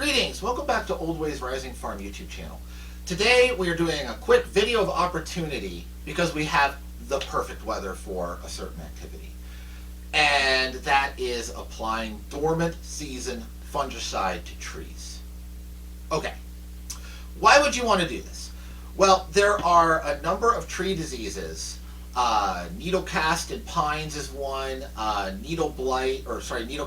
Greetings, welcome back to Old Ways Rising Farm YouTube channel. Today we are doing a quick video of opportunity because we have the perfect weather for a certain activity. And that is applying dormant season fungicide to trees. Okay, why would you want to do this? Well, there are a number of tree diseases. Needle cast in pines is one, needle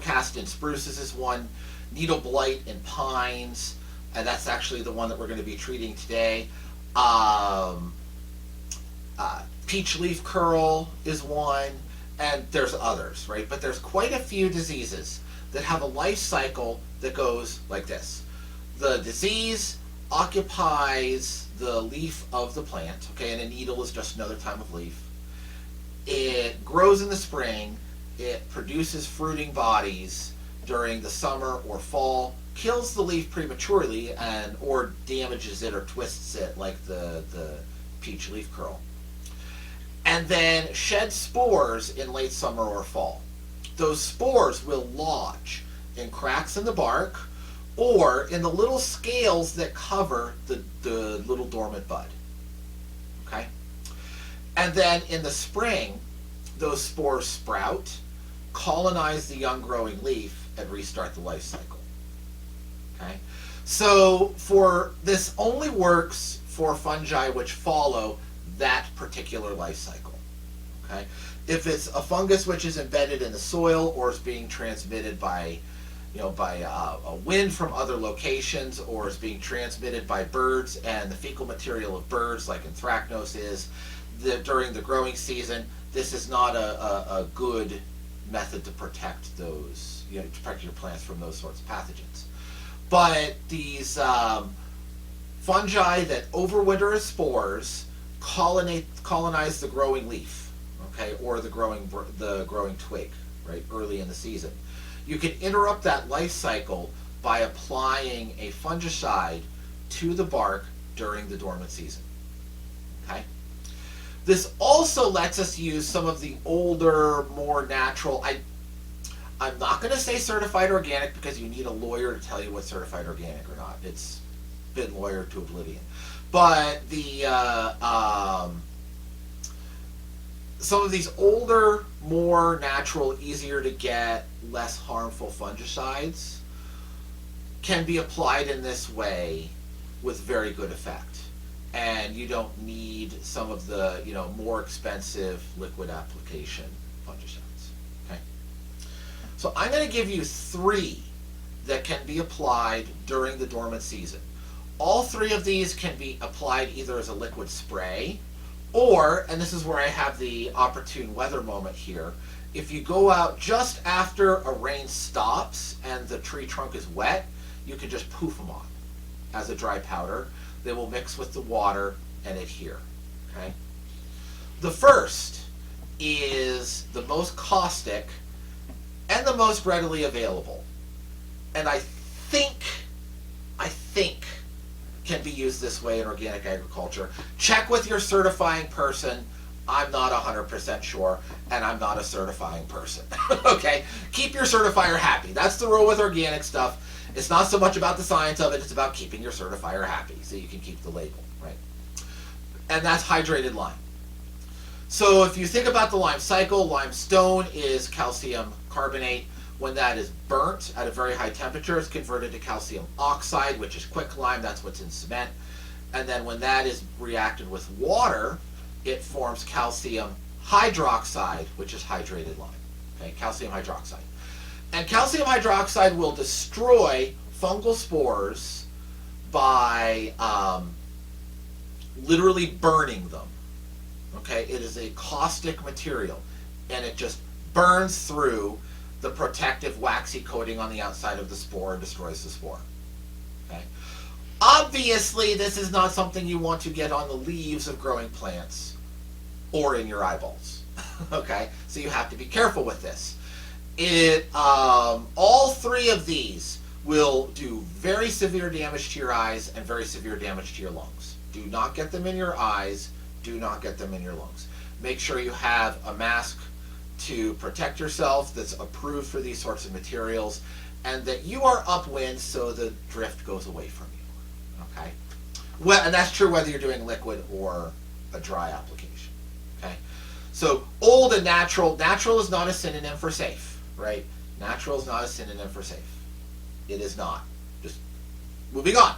cast in spruces is one, needle blight in pines, and that's actually the one that we're going to be treating today. Peach leaf curl is one, and there's others, right? But there's quite a few diseases that have a life cycle that goes like this. The disease occupies the leaf of the plant, okay, and a needle is just another time of leaf. It grows in the spring, it produces fruiting bodies during the summer or fall, kills the leaf prematurely or damages it or twists it like the peach leaf curl, and then sheds spores in late summer or fall. Those spores will lodge in cracks in the bark or in the little scales that cover the little dormant bud. Okay? And then in the spring, those spores sprout, colonize the young growing leaf, and restart the life cycle. Okay? So this only works for fungi which follow that particular life cycle. Okay? If it's a fungus which is embedded in the soil or is being transmitted by a wind from other locations, or is being transmitted by birds, and the fecal material of birds, like anthracnose is, during the growing season, this is not a good method to protect those, to protect your plants from those sorts of pathogens. But these fungi that overwinter as spores colonize the growing leaf, okay, or the growing twig, right, early in the season. You can interrupt that life cycle by applying a fungicide to the bark during the dormant season. Okay? This also lets us use some of the older, more natural, I'm not going to say certified organic because you need a lawyer to tell you what's certified organic or not. It's been lawyered to oblivion. But some of these older, more natural, easier to get, less harmful fungicides can be applied in this way with very good effect. And you don't need some of the more expensive liquid application fungicides. Okay? So I'm going to give you 3 that can be applied during the dormant season. All 3 of these can be applied either as a liquid spray, or, and this is where I have the opportune weather moment here, if you go out just after a rain stops and the tree trunk is wet, you can just poof them on as a dry powder. They will mix with the water and adhere. Okay? The first is the most caustic and the most readily available, and I think can be used this way in organic agriculture. Check with your certifying person. I'm not 100% sure, and I'm not a certifying person. Okay? Keep your certifier happy. That's the rule with organic stuff. It's not so much about the science of it, it's about keeping your certifier happy so you can keep the label, right? And that's hydrated lime. So if you think about the lime cycle, limestone is calcium carbonate. When that is burnt at a very high temperature, it's converted to calcium oxide, which is quicklime. That's what's in cement. And then when that is reacted with water, it forms calcium hydroxide, which is hydrated lime. Okay, calcium hydroxide. And calcium hydroxide will destroy fungal spores by literally burning them. Okay, it is a caustic material, and it just burns through the protective waxy coating on the outside of the spore and destroys the spore. Okay? Obviously, this is not something you want to get on the leaves of growing plants or in your eyeballs. Okay? So you have to be careful with this. All 3 of these will do very severe damage to your eyes and very severe damage to your lungs. Do not get them in your eyes. Do not get them in your lungs. Make sure you have a mask to protect yourself that's approved for these sorts of materials, and that you are upwind so the drift goes away from you. Okay? Well, and that's true whether you're doing liquid or a dry application. Okay? So old and natural. Natural is not a synonym for safe, right? Natural is not a synonym for safe. It is not. Just moving on.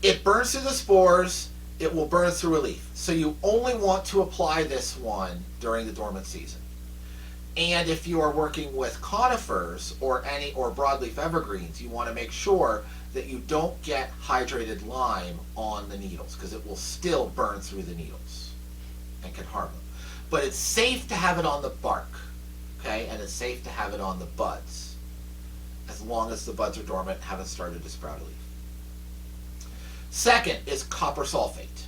It burns through the spores. It will burn through a leaf. So you only want to apply this one during the dormant season. And if you are working with conifers or broadleaf evergreens, you want to make sure that you don't get hydrated lime on the needles, because it will still burn through the needles and can harm them. But it's safe to have it on the bark, okay? And it's safe to have it on the buds, as long as the buds are dormant and haven't started to sprout a leaf. Second is copper sulfate.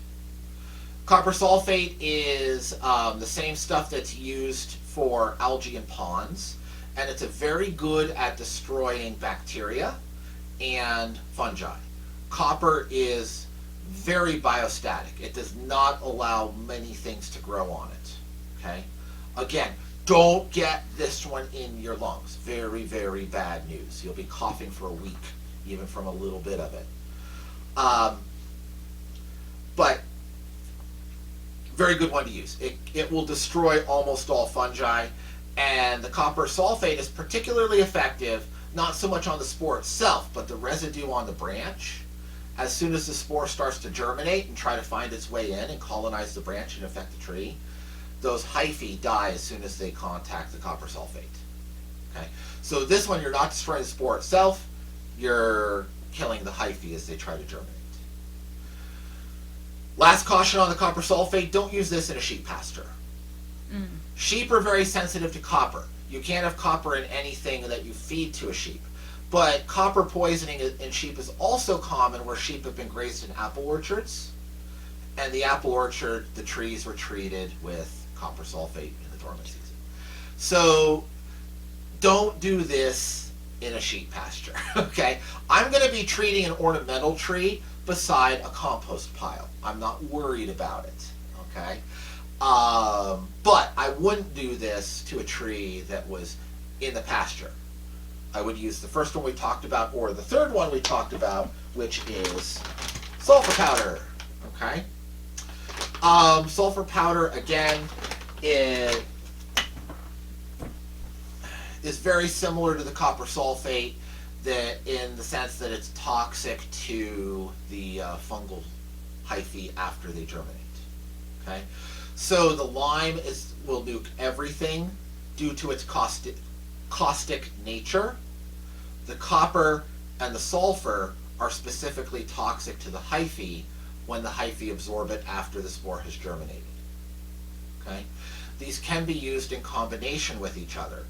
Copper sulfate is the same stuff that's used for algae in ponds, and it's very good at destroying bacteria and fungi. Copper is very biostatic. It does not allow many things to grow on it. Okay? Again, don't get this one in your lungs. Very, very bad news. You'll be coughing for a week, even from a little bit of it. But very good one to use. It will destroy almost all fungi, and the copper sulfate is particularly effective, not so much on the spore itself, but the residue on the branch. As soon as the spore starts to germinate and try to find its way in and colonize the branch and affect the tree, those hyphae die as soon as they contact the copper sulfate. Okay? So this one, you're not destroying the spore itself, you're killing the hyphae as they try to germinate. Last caution on the copper sulfate, don't use this in a sheep pasture. Sheep are very sensitive to copper. You can't have copper in anything that you feed to a sheep. But copper poisoning in sheep is also common where sheep have been grazed in apple orchards. And the apple orchard, the trees were treated with copper sulfate in the dormant season. So don't do this in a sheep pasture, okay? I'm going to be treating an ornamental tree beside a compost pile. I'm not worried about it, okay? But I wouldn't do this to a tree that was in the pasture. I would use the first one we talked about or the third one we talked about, which is sulfur powder, okay? Sulfur powder, again, it is very similar to the copper sulfate, that in the sense that it's toxic to the fungal hyphae after they germinate. Okay, so the lime will nuke everything due to its caustic nature. The copper and the sulfur are specifically toxic to the hyphae when the hyphae absorb it after the spore has germinated. Okay, these can be used in combination with each other.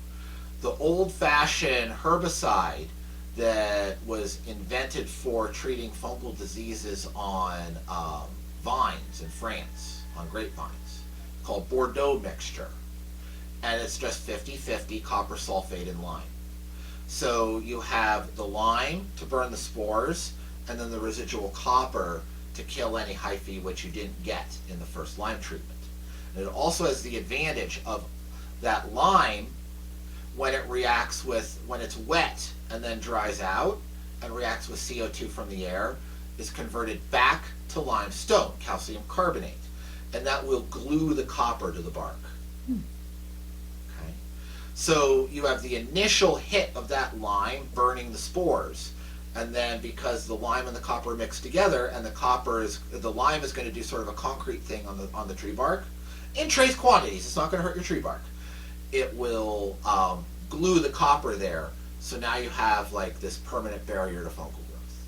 The old-fashioned herbicide that was invented for treating fungal diseases on vines in France, on grapevines, called Bordeaux mixture. And it's just 50-50 copper sulfate and lime. So you have the lime to burn the spores, and then the residual copper to kill any hyphae which you didn't get in the first lime treatment. And it also has the advantage of that lime, when it reacts with, when it's wet and then dries out and reacts with CO2 from the air, is converted back to limestone, calcium carbonate, and that will glue the copper to the bark. Okay, so you have the initial hit of that lime burning the spores, and then because the lime and the copper mix together, and the lime is going to do sort of a concrete thing on the tree bark in trace quantities. It's not going to hurt your tree bark. It will glue the copper there, so now you have like this permanent barrier to fungal growth.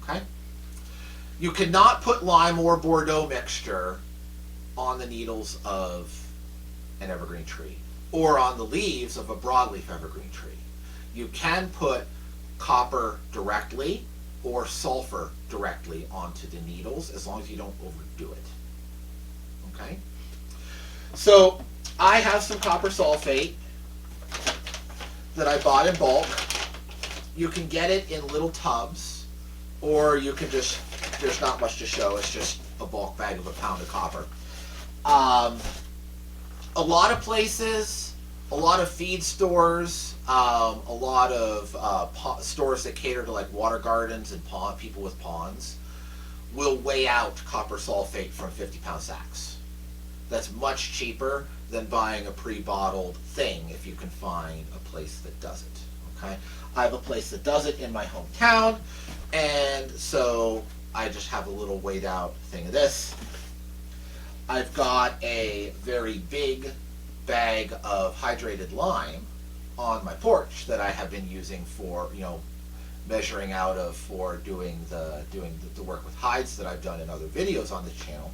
Okay? You cannot put lime or Bordeaux mixture on the needles of an evergreen tree or on the leaves of a broadleaf evergreen tree. You can put copper directly or sulfur directly onto the needles as long as you don't overdo it. Okay? So I have some copper sulfate that I bought in bulk. You can get it in little tubs, or you can just, there's not much to show, it's just a bulk bag of 1 pound of copper. A lot of places A lot of feed stores, a lot of stores that cater to like water gardens and people with ponds will weigh out copper sulfate from 50-pound sacks. That's much cheaper than buying a pre-bottled thing if you can find a place that does it. Okay, I have a place that does it in my hometown, and so I just have a little weighed out thing of this. I've got a very big bag of hydrated lime on my porch that I have been using for, measuring out of for doing the work with hides that I've done in other videos on the channel.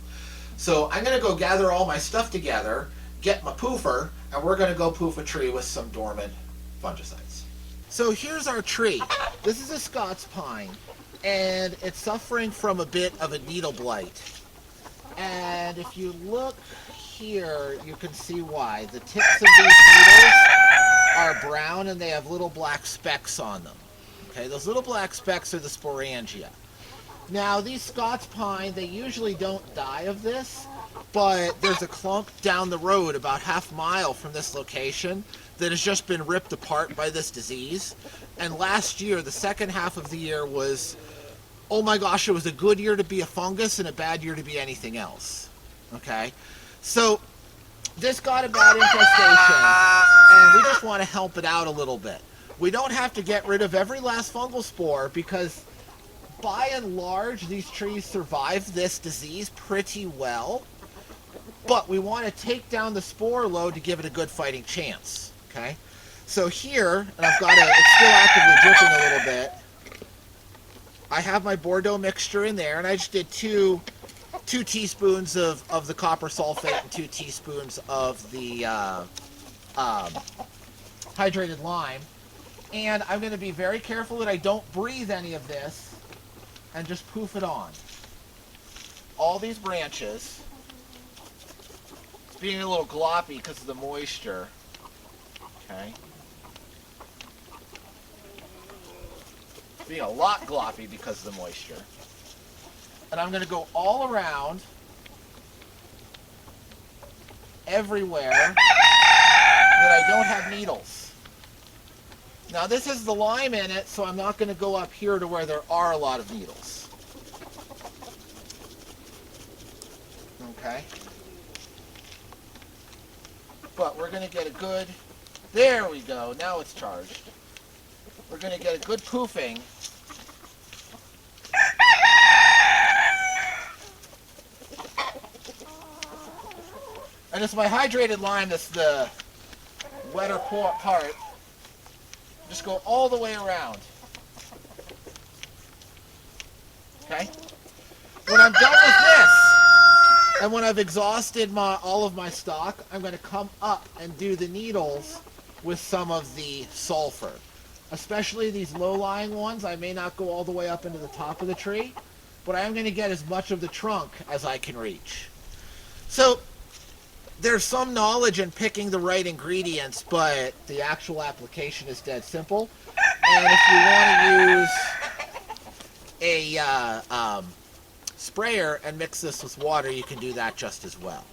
So I'm going to go gather all my stuff together, get my poofer, and we're going to go poof a tree with some dormant fungicides. So here's our tree. This is a Scots pine, and it's suffering from a bit of a needle blight. And if you look here, you can see why. The tips of these needles are brown and they have little black specks on them. Okay, those little black specks are the sporangia. Now, these Scots pine, they usually don't die of this, but there's a clump down the road about half a mile from this location that has just been ripped apart by this disease. And last year, the second half of the year was, oh my gosh, it was a good year to be a fungus and a bad year to be anything else. Okay? So, this got a bad infestation, and we just want to help it out a little bit. We don't have to get rid of every last fungal spore because, by and large, these trees survive this disease pretty well, but we want to take down the spore load to give it a good fighting chance. Okay? So here, and I've got it's still actively dripping a little bit, I have my Bordeaux mixture in there, and I just did two teaspoons of the copper sulfate and 2 teaspoons of the hydrated lime. And I'm going to be very careful that I don't breathe any of this and just poof it on. All these branches. It's being a little gloppy because of the moisture. Okay. It's being a lot gloppy because of the moisture. And I'm going to go all around, everywhere that I don't have needles. Now this has the lime in it, so I'm not going to go up here to where there are a lot of needles. Okay? But we're going to get a good, there we go, now it's charged. We're going to get a good poofing. And it's my hydrated lime that's the wetter part. Just go all the way around. Okay? When I'm done with this, and when I've exhausted all of my stock, I'm going to come up and do the needles with some of the sulfur. Especially these low-lying ones. I may not go all the way up into the top of the tree, but I am going to get as much of the trunk as I can reach. So, there's some knowledge in picking the right ingredients, but the actual application is dead simple. And if you want to use a sprayer and mix this with water, you can do that just as well.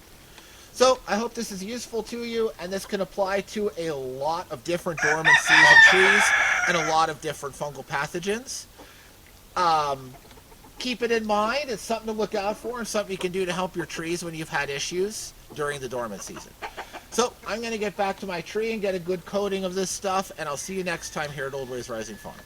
So I hope this is useful to you, and this can apply to a lot of different dormant season trees and a lot of different fungal pathogens. Keep it in mind. It's something to look out for and something you can do to help your trees when you've had issues during the dormant season. So I'm going to get back to my tree and get a good coating of this stuff, and I'll see you next time here at Old Ways Rising Farm.